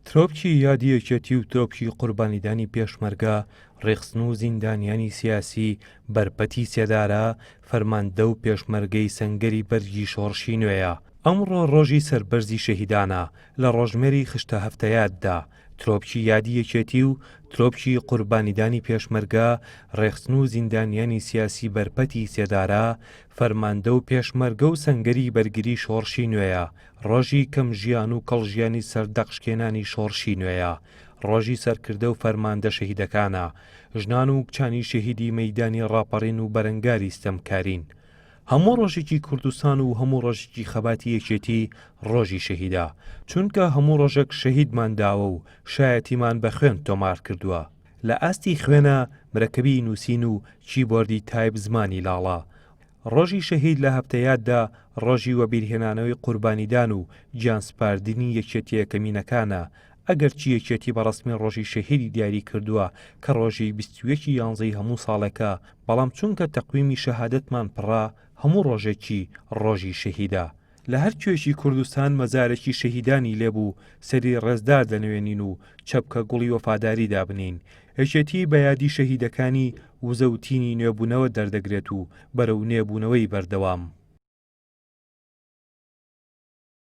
ترۆپکی یادیەکێتی و ترۆپکی قوربانیدانی پێشمەرگە ڕێخستن و زیندانیانی سیاسی بەرپەتی سێدارە فەرماندە و پێشمەرگەی سەنگەری بەرگی شۆڕشی نوێیە. ئەمڕۆ ڕۆژی سەربەرزی شەهیدانە لە ڕۆژمێری خشتە هەفتەیەکدا. ترۆپکی یادیەکێتی و ترۆپکی قوربانیدانی پێشمەرگە ڕێخستن و زیندانیانی سیاسی بەرپەتی سێدارە فەرماندە و پێشمەرگە و سەنگەری بەرگری شۆڕشی نوێیە. ڕۆژی کەم ژیان و کەڵژیانی سەردەقشکێنانی شۆڕشی نوێیە. ڕۆژی سەرکردە و فەرماندە شەهیدەکانە، ژنان و کچانی شەهیدی مەیدانی ڕاپەڕین و بەرەنگاری ستەمکارین. هەموو ڕۆژێکی کوردستان و هەموو ڕۆژێکی خەباتی یەکێتی ڕۆژی شەهیدە، چونکە هەموو ڕۆژێک شەهیدمان داوە و شایەتیمان بە خوێن تۆمار کردووە. لە ئاستی خوێنە مرەکەبی نووسین و کیبۆردی تایپ زمانی لاڵە. ڕۆژی شەهید لە هەفتەیەکدا ڕۆژی وەبیرهێنانەوەی قوربانیدان و گیانسپاردنی یەکێتیە کەمینەکانە، ئەگەرچی یەکێتی بەڕەسمی ڕۆژی شەهیدی دیاری کردووە کە ڕۆژی 21 یانزەی هەموو ساڵێکە، بەڵام چونکە تەقویمی شەهادەتمان پڕا هەموو ڕۆژێکی ڕۆژی شەهیدە. لە هەر کوێشی کوردستان مەزارێکی شەهیدانی لێبوو، سەری ڕێزدار دەنوێنین و چەپکە گوڵی وەفاداری دابنین. یەکێتی بە یادی شەهیدەکانی وزە و تینی نوێبوونەوە دەردەگرێت و بەرەو نوێبوونەوەی بەردەوام.